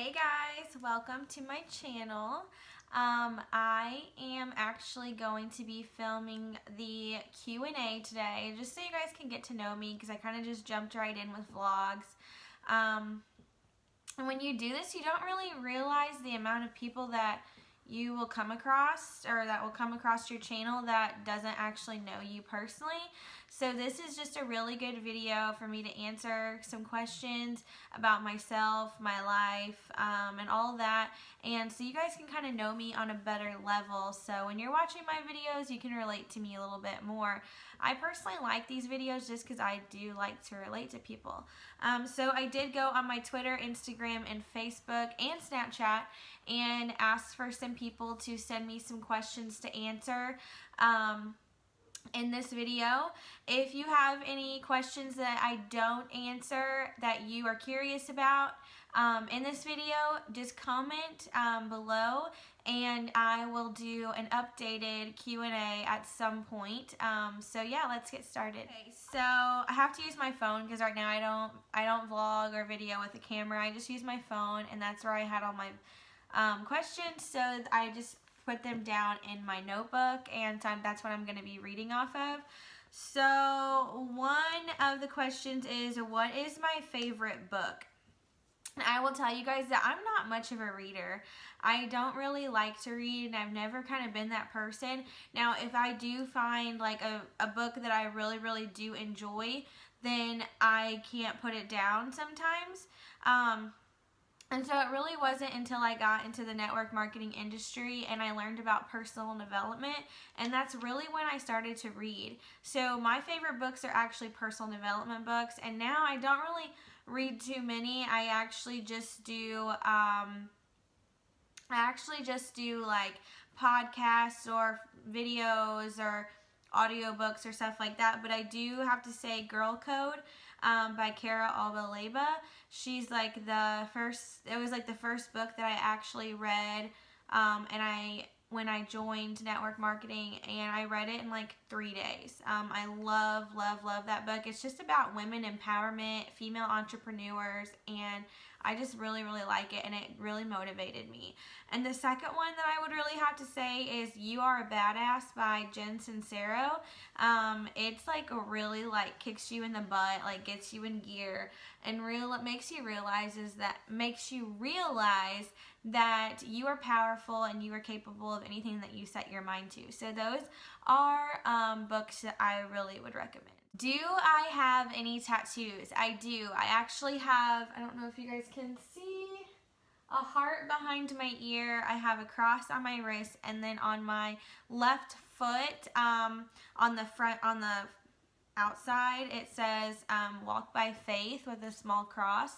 Hey guys, welcome to my channel. I am actually going to be filming the Q&A today just so you guys can get to know me because I kind of just jumped right in with vlogs. And when you do this, you don't really realize the amount of people that you will come across or that will come across your channel that doesn't actually know you personally. So this is just a really good video for me to answer some questions about myself, my life, and all that. And so you guys can kind of know me on a better level. So when you're watching my videos, you can relate to me a little bit more. I personally like these videos just because I do like to relate to people. So I did go on my Twitter, Instagram, and Facebook, and Snapchat and asked for some people to send me some questions to answer in this video. If you have any questions that I don't answer that you are curious about in this video, just comment below and I will do an updated Q&A at some point. So yeah, let's get started. Okay, so I have to use my phone because right now I don't vlog or video with a camera. I just use my phone, and that's where I had all my questions, so I just put them down in my notebook, and that's what I'm going to be reading off of. So one of the questions is, what is my favorite book? And I will tell you guys that I'm not much of a reader. I don't really like to read, and I've never kind of been that person. Now, if I do find like a book that I really do enjoy, then I can't put it down sometimes. And so it really wasn't until I got into the network marketing industry and I learned about personal development, and that's really when I started to read. So my favorite books are actually personal development books, and now I don't really read too many. I actually just do like podcasts or videos or audiobooks or stuff like that. But I do have to say Girl Code by Cara, Alwill, Leyba. She's like it was like the first book that I actually read, and when I joined network marketing, and I read it in like 3 days. I love that book. It's just about women empowerment, female entrepreneurs, and I just really like it, and it really motivated me. And the second one that I would really have to say is You Are a Badass by Jen Scincero. It's like really like kicks you in the butt, like gets you in gear, and makes you realize that you are powerful and you are capable of anything that you set your mind to. So those are books that I really would recommend. Do I have any tattoos? I do. I actually have, I don't know if you guys can see, a heart behind my ear. I have a cross on my wrist, and then on my left foot, on the outside, it says walk by faith with a small cross.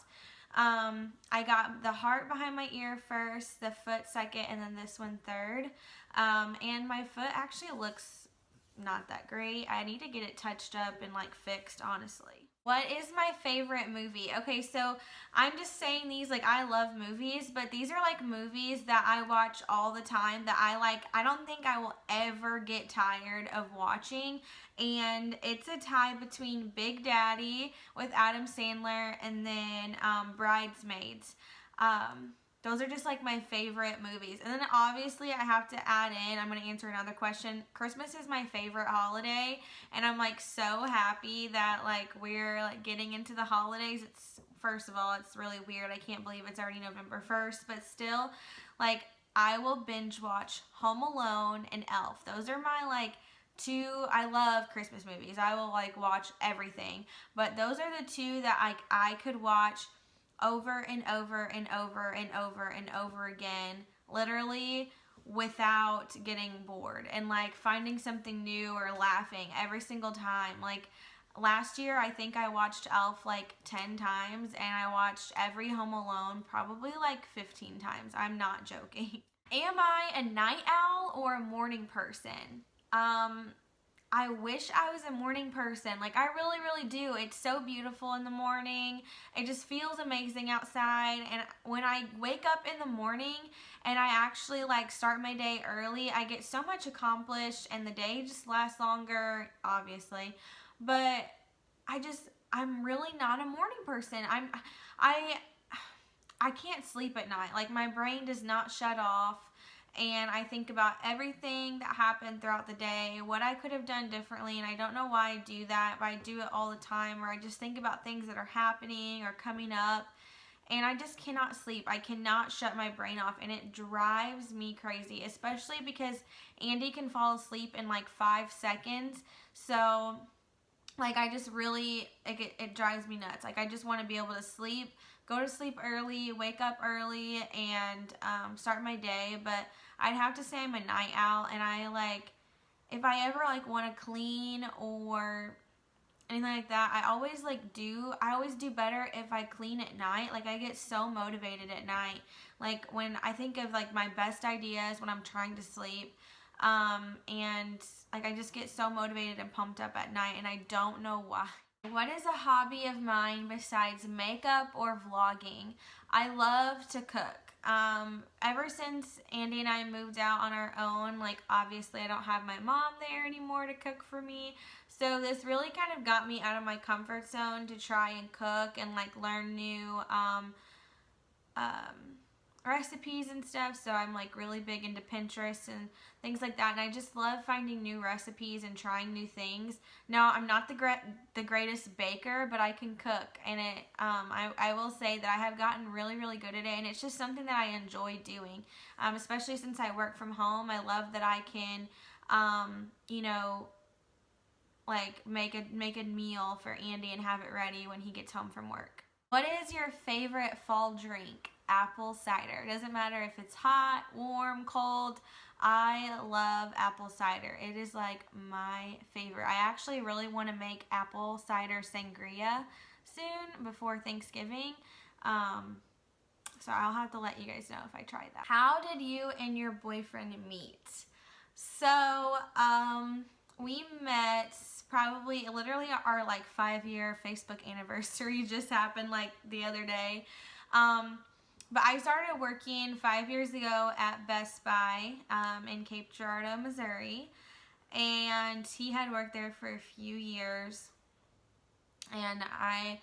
I got the heart behind my ear first, the foot second, and then this one third. And my foot actually looks not that great. I need to get it touched up and like fixed, honestly. What is my favorite movie? Okay, so I'm just saying these, like, I love movies, but these are like movies that I watch all the time that I like. I don't think I will ever get tired of watching, and it's a tie between Big Daddy with Adam Sandler and then Bridesmaids. Those are just like my favorite movies. And then obviously I have to add in, I'm going to answer another question. Christmas is my favorite holiday, and I'm like so happy that like we're like getting into the holidays. First of all, it's really weird. I can't believe it's already November 1st, but still, like, I will binge watch Home Alone and Elf. Those are my like I love Christmas movies. I will like watch everything, but those are the two that I could watch over and over again, literally without getting bored, and like finding something new or laughing every single time. Like last year, I think I watched Elf like 10 times, and I watched every Home Alone probably like 15 times. I'm not joking. Am I a night owl or a morning person? I wish I was a morning person. Like, I really do. It's so beautiful in the morning. It just feels amazing outside. And when I wake up in the morning and I actually like start my day early, I get so much accomplished, and the day just lasts longer, obviously. But I'm really not a morning person. I can't sleep at night. Like, my brain does not shut off. And I think about everything that happened throughout the day, what I could have done differently, and I don't know why I do that, but I do it all the time, where I just think about things that are happening or coming up, and I just cannot sleep. I cannot shut my brain off, and it drives me crazy, especially because Andy can fall asleep in like 5 seconds. So, like, I just really, like, it drives me nuts. Like, I just want to be able to sleep, go to sleep early, wake up early, and start my day. But I'd have to say I'm a night owl, and I, like, if I ever, like, want to clean or anything like that, I always do better if I clean at night. Like, I get so motivated at night. Like, when I think of, like, my best ideas when I'm trying to sleep, and, like, I just get so motivated and pumped up at night, and I don't know why. What is a hobby of mine besides makeup or vlogging? I love to cook. Ever since Andy and I moved out on our own, like, obviously I don't have my mom there anymore to cook for me. So this really kind of got me out of my comfort zone to try and cook and, like, learn new recipes and stuff. So I'm, like, really big into Pinterest and things like that, and I just love finding new recipes and trying new things. Now, I'm not the greatest baker, but I can cook, and I will say that I have gotten really, really good at it, and it's just something that I enjoy doing, especially since I work from home. I love that I can, you know, like, make a meal for Andy and have it ready when he gets home from work. What is your favorite fall drink? Apple cider. It doesn't matter if it's hot, warm, cold. I love apple cider. It is, like, my favorite. I actually really want to make apple cider sangria soon before Thanksgiving. So I'll have to let you guys know if I try that. How did you and your boyfriend meet? So, we met probably literally our, like, 5-year Facebook anniversary just happened, like, the other day. But I started working 5 years ago at Best Buy in Cape Girardeau, Missouri, and he had worked there for a few years, and I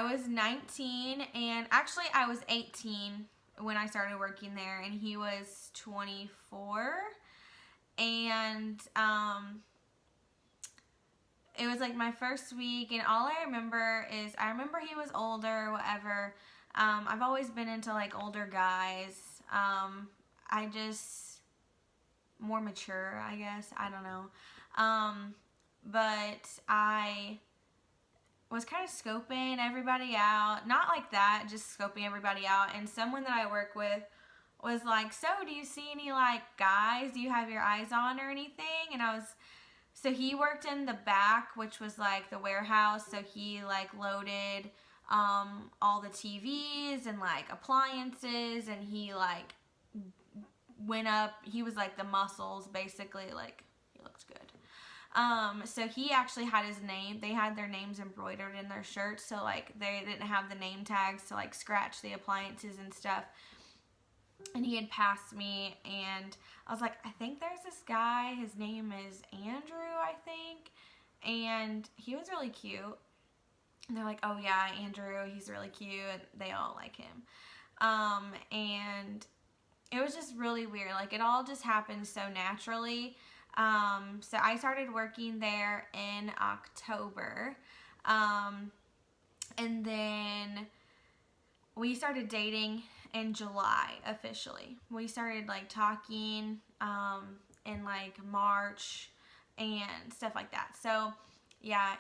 was 19, and actually I was 18 when I started working there, and he was 24, and it was, like, my first week, and all I remember is, he was older, whatever. I've always been into, like, older guys. I just, more mature, I guess. I don't know. But I was kind of scoping everybody out. Not like that, just scoping everybody out. And someone that I work with was like, so do you see any, like, guys you have your eyes on or anything? And so he worked in the back, which was, like, the warehouse. So he, like, loaded all the TVs and, like, appliances, and he, like, went up. He was, like, the muscles, basically. Like, he looked good. So he actually had his name. They had their names embroidered in their shirts, so, like, they didn't have the name tags to, like, scratch the appliances and stuff. And he had passed me, and I was like, I think there's this guy. His name is Andrew, I think. And he was really cute. And they're like, oh yeah, Andrew, he's really cute. They all like him. And it was just really weird. Like, it all just happened so naturally. So I started working there in October. And then we started dating in July officially. We started, like, talking in, like, March and stuff like that. So yeah,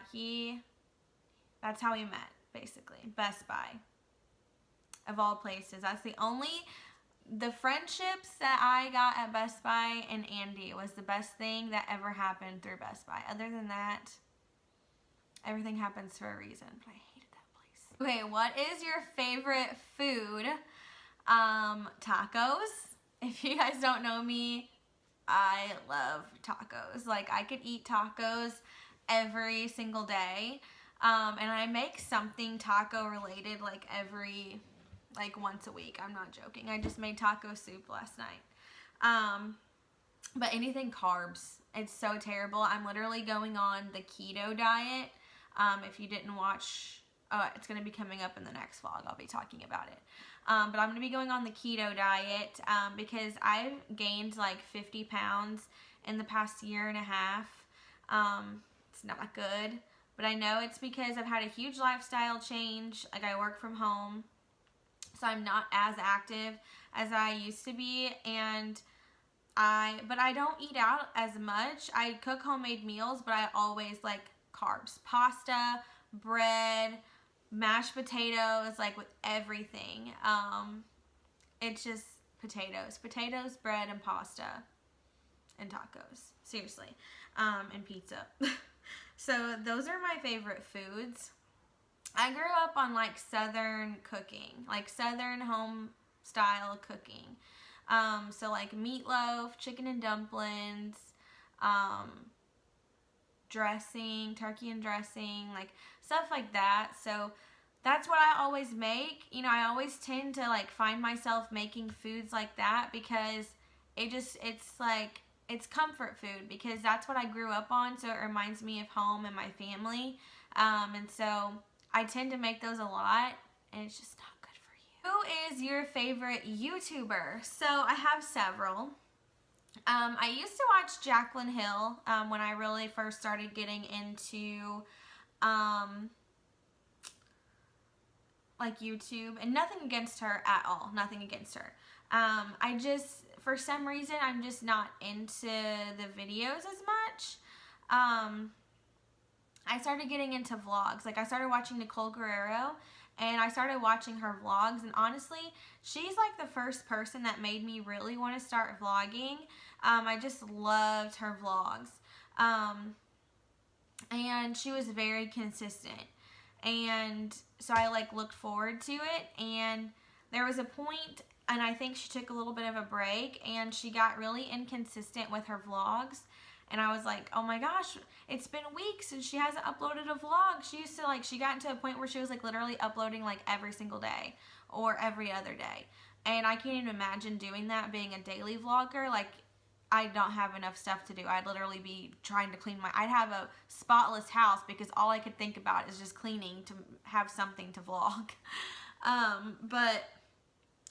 that's how we met, basically. Best Buy, of all places. That's the friendships that I got at Best Buy, and Andy was the best thing that ever happened through Best Buy. Other than that, everything happens for a reason, but I hated that place. Okay, what is your favorite food? Tacos. If you guys don't know me, I love tacos. Like, I could eat tacos every single day. And I make something taco related, like, once a week. I'm not joking. I just made taco soup last night. But anything carbs, it's so terrible. I'm literally going on the keto diet. If you didn't watch, it's going to be coming up in the next vlog. I'll be talking about it. but I'm going to be going on the keto diet because I've gained like 50 pounds in the past year and a half. It's not good, but I know it's because I've had a huge lifestyle change. Like, I work from home, so I'm not as active as I used to be, but I don't eat out as much. I cook homemade meals, but I always like carbs, pasta, bread, mashed potatoes, like with everything. It's just potatoes, bread, and pasta, and tacos. Seriously, and pizza. So those are my favorite foods. I grew up on like Southern cooking, like Southern home style cooking. So like meatloaf, chicken and dumplings, dressing, turkey and dressing, like stuff like that. So that's what I always make. You know, I always tend to like find myself making foods like that because it's comfort food, because that's what I grew up on. So it reminds me of home and my family. And so I tend to make those a lot, and it's just not good for you. Who is your favorite YouTuber? So I have several. I used to watch Jaclyn Hill when I really first started getting into like YouTube, and nothing against her at all. Nothing against her. I just, for some reason, I'm just not into the videos as much. I started getting into vlogs. Like, I started watching Nicole Guerrero, and I started watching her vlogs, and honestly, she's like the first person that made me really want to start vlogging. I just loved her vlogs. And she was very consistent. And so I like looked forward to it, and there was a point, and I think she took a little bit of a break, and she got really inconsistent with her vlogs. And I was like, oh my gosh, it's been weeks and she hasn't uploaded a vlog. She used to like, she got into a point where she was like literally uploading like every single day or every other day. And I can't even imagine doing that, being a daily vlogger. Like, I don't have enough stuff to do. I'd literally be trying to clean I'd have a spotless house because all I could think about is just cleaning to have something to vlog. But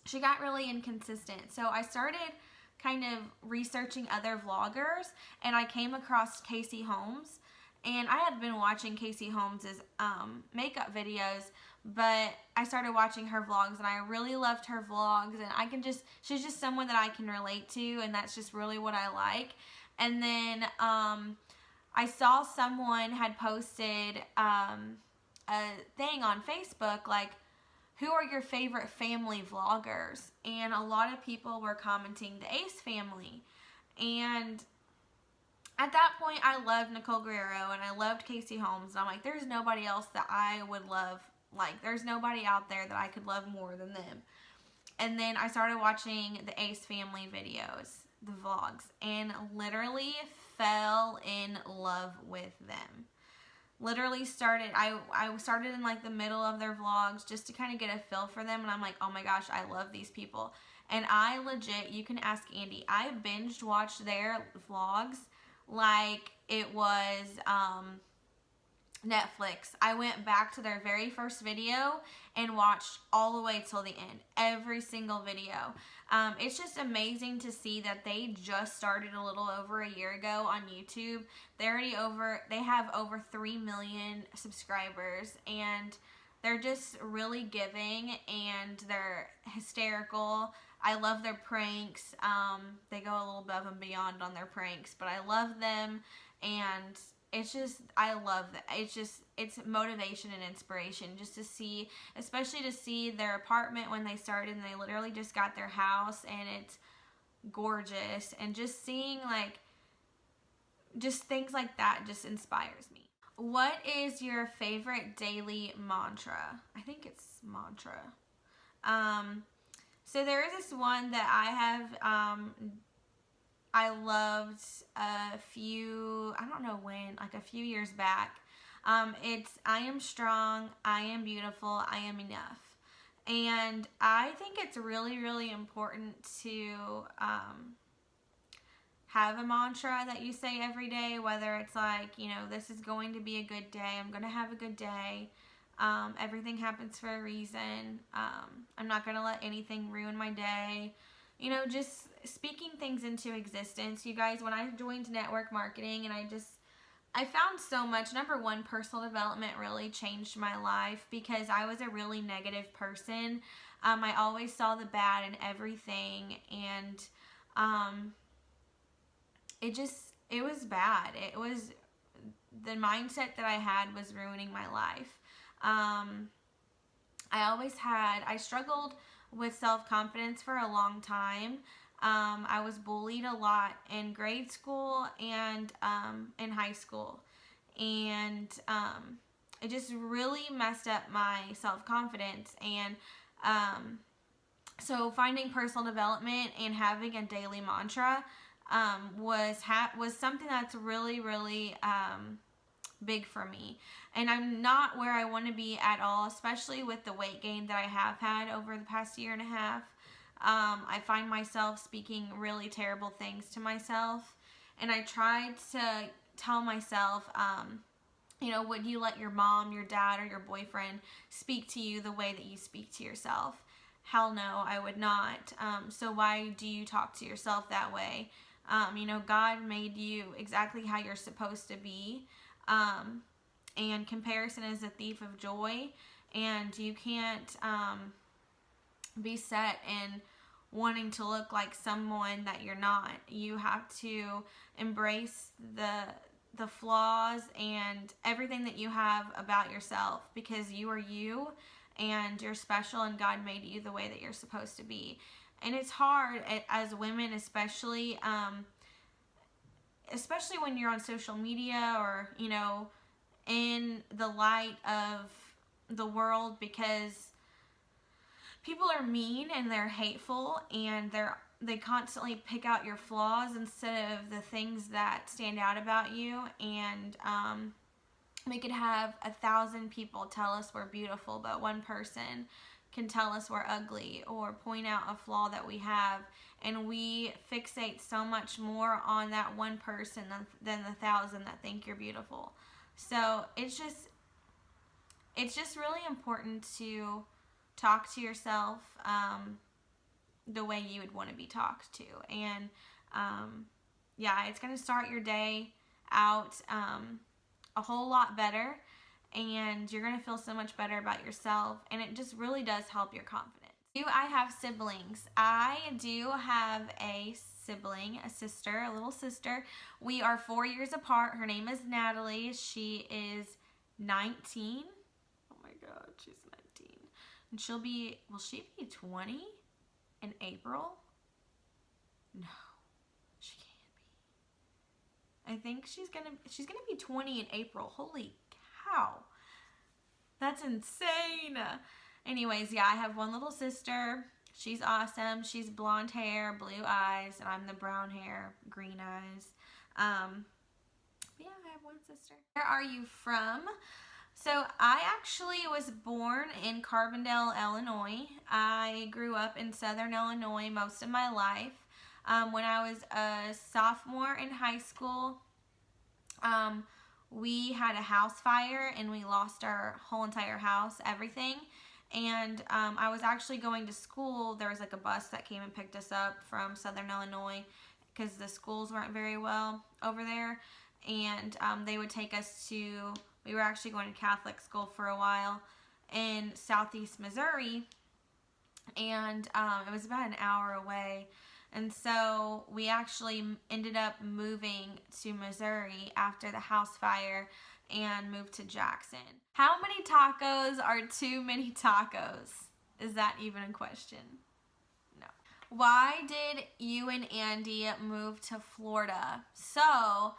she got really inconsistent. So I started kind of researching other vloggers, and I came across Casey Holmes. And I had been watching Casey Holmes's makeup videos, but I started watching her vlogs, and I really loved her vlogs, and she's just someone that I can relate to, and that's just really what I like. And then I saw someone had posted a thing on Facebook, like, who are your favorite family vloggers? And a lot of people were commenting the Ace family. And at that point, I loved Nicole Guerrero and I loved Casey Holmes. And I'm like, there's nobody else that I would love. Like, there's nobody out there that I could love more than them. And then I started watching the Ace family videos, the vlogs, and literally fell in love with them. Literally started, I started in like the middle of their vlogs just to kind of get a feel for them, and I'm like, oh my gosh, I love these people. And I legit, you can ask Andy, I binged watched their vlogs like it was Netflix. I went back to their very first video and watched all the way till the end, every single video. It's just amazing to see that they just started a little over a year ago on YouTube. They have over 3 million subscribers, and they're just really giving, and they're hysterical. I love their pranks. They go a little above and beyond on their pranks, but I love them, and it's just, I love that. It's motivation and inspiration just to see, especially to see their apartment when they started, and they literally just got their house, and it's gorgeous, and just seeing like, just things like that just inspires me. What is your favorite daily mantra? I think it's mantra. So there is this one that I have, I loved a few years back. It's, I am strong, I am beautiful, I am enough. And I think it's really, really important to have a mantra that you say every day, whether it's like, you know, this is going to be a good day, I'm going to have a good day. Everything happens for a reason. I'm not going to let anything ruin my day. You know, just speaking things into existence. You guys, when I joined network marketing, and I found so much. Number one, personal development really changed my life because I was a really negative person. I always saw the bad in everything, and it was bad. It was, the mindset that I had was ruining my life. I struggled with self-confidence for a long time. I was bullied a lot in grade school and in high school. And it just really messed up my self-confidence. And so finding personal development and having a daily mantra was something that's really, really big for me. And I'm not where I want to be at all, especially with the weight gain that I have had over the past year and a half. I find myself speaking really terrible things to myself, and I tried to tell myself, you know, would you let your mom, your dad, or your boyfriend speak to you the way that you speak to yourself? Hell no, I would not. So why do you talk to yourself that way? You know, God made you exactly how you're supposed to be. And comparison is a thief of joy, and you can't be set in wanting to look like someone that you're not. You have to embrace the flaws and everything that you have about yourself, because you are you and you're special, and God made you the way that you're supposed to be. And it's hard as women, especially when you're on social media, or, you know, in the light of the world, because people are mean and they're hateful, and they constantly pick out your flaws instead of the things that stand out about you. And we could have 1,000 people tell us we're beautiful, but one person can tell us we're ugly or point out a flaw that we have, and we fixate so much more on that one person than the 1,000 that think you're beautiful. So it's just really important to talk to yourself the way you would want to be talked to. And yeah, it's going to start your day out a whole lot better, and you're going to feel so much better about yourself, and it just really does help your confidence. Do I have siblings? I do have a sibling, a sister, a little sister. We are 4 years apart. Her name is Natalie. She is 19. Oh my God, she's 19. And will she be 20 in April? No, she can't be. I think she's gonna be 20 in April. Holy cow. That's insane. Anyways, yeah, I have one little sister. She's awesome. She's blonde hair, blue eyes, and I'm the brown hair, green eyes. Yeah, I have one sister. Where are you from? So I actually was born in Carbondale, Illinois. I grew up in Southern Illinois most of my life. When I was a sophomore in high school, we had a house fire and we lost our whole entire house, everything. And I was actually going to school. There was like a bus that came and picked us up from Southern Illinois because the schools weren't very well over there. And they would take us to, we were actually going to Catholic school for a while in Southeast Missouri. And it was about an hour away. And so we actually ended up moving to Missouri after the house fire and moved to Jackson. How many tacos are too many tacos? Is that even a question? No. Why did you and Andy move to Florida? So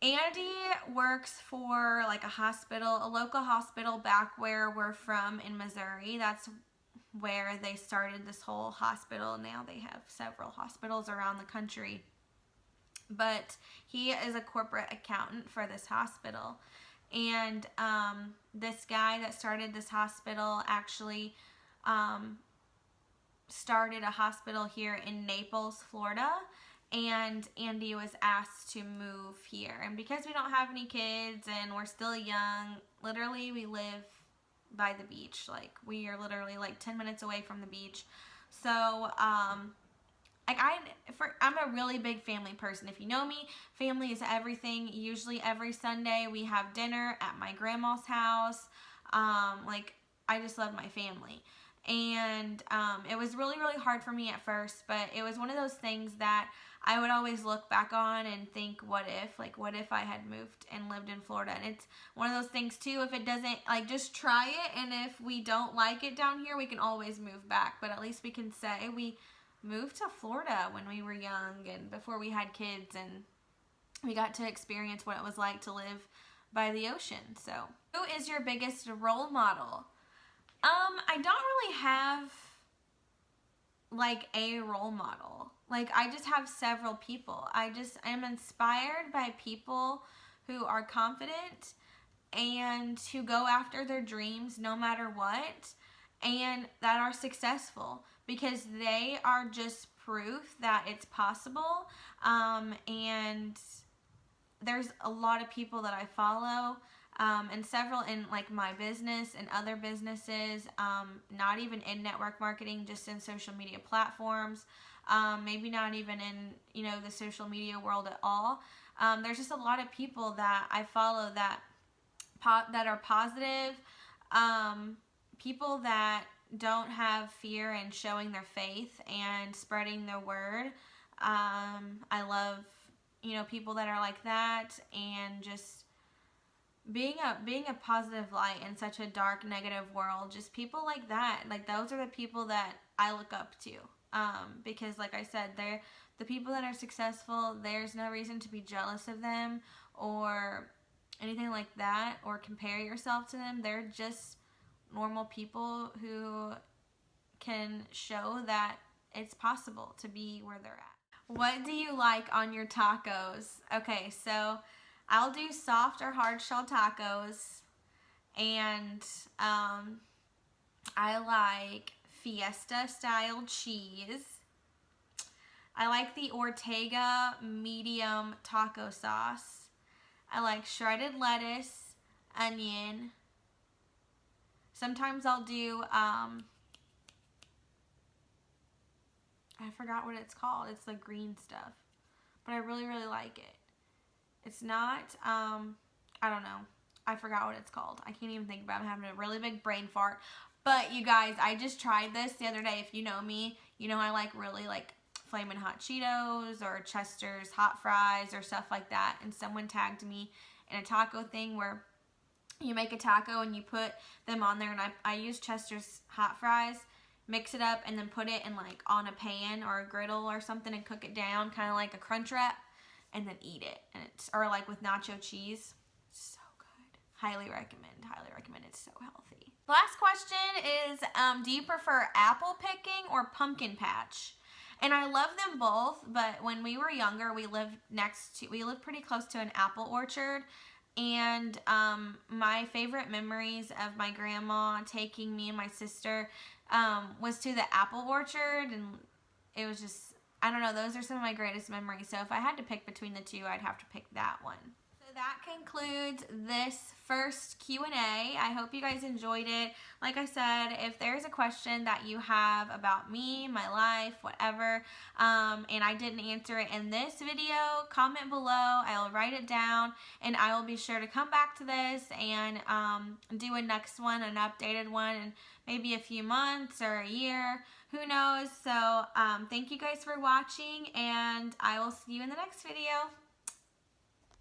Andy works for like a hospital, a local hospital back where we're from in Missouri. That's where they started this whole hospital. Now they have several hospitals around the country. But he is a corporate accountant for this hospital. And this guy that started this hospital actually started a hospital here in Naples, Florida. And Andy was asked to move here. And because we don't have any kids and we're still young, literally we live by the beach. Like, we are literally like 10 minutes away from the beach. So, like, I'm a really big family person. If you know me, family is everything. Usually every Sunday we have dinner at my grandma's house. Like, I just love my family. And it was really, really hard for me at first, but it was one of those things that I would always look back on and think, what if? Like, what if I had moved and lived in Florida? And it's one of those things, too, if it doesn't, like, just try it. And if we don't like it down here, we can always move back. But at least we can say we moved to Florida when we were young and before we had kids, and we got to experience what it was like to live by the ocean. So, who is your biggest role model? I don't really have like a role model. Like, I just have several people. I am inspired by people who are confident and who go after their dreams no matter what, and that are successful, because they are just proof that it's possible. And there's a lot of people that I follow, and several in like my business and other businesses, not even in network marketing, just in social media platforms, maybe not even in, you know, the social media world at all. There's just a lot of people that I follow that are positive, people that don't have fear in showing their faith and spreading their word. I love, you know, people that are like that, and just being a positive light in such a dark, negative world. Just people like that. Like, those are the people that I look up to. Because like I said, they're the people that are successful. There's no reason to be jealous of them or anything like that, or compare yourself to them. They're just normal people who can show that it's possible to be where they're at. What do you like on your tacos? Okay, so I'll do soft or hard shell tacos, and I like Fiesta style cheese. I like the Ortega medium taco sauce. I like shredded lettuce, onion. Sometimes I'll do, I forgot what it's called. It's the green stuff. But I really, really like it. It's not, I don't know. I forgot what it's called. I can't even think about it. I'm having a really big brain fart. But you guys, I just tried this the other day. If you know me, you know I like really like Flamin' Hot Cheetos or Chester's hot fries or stuff like that. And someone tagged me in a taco thing where you make a taco and you put them on there. And I use Chester's hot fries, mix it up, and then put it in like on a pan or a griddle or something and cook it down, kind of like a crunch wrap, and then eat it. And it's, or like with nacho cheese. So good. Highly recommend. Highly recommend. It's so healthy. Last question is, do you prefer apple picking or pumpkin patch? And I love them both, but when we were younger, we lived pretty close to an apple orchard. And my favorite memories of my grandma taking me and my sister was to the apple orchard. And it was just, I don't know, those are some of my greatest memories. So if I had to pick between the two, I'd have to pick that one. So that concludes this first Q&A. I hope you guys enjoyed it. Like I said, if there's a question that you have about me, my life, whatever, and I didn't answer it in this video, comment below. I'll write it down, and I will be sure to come back to this and do a next one, an updated one, in maybe a few months or a year. Who knows? So thank you guys for watching, and I will see you in the next video.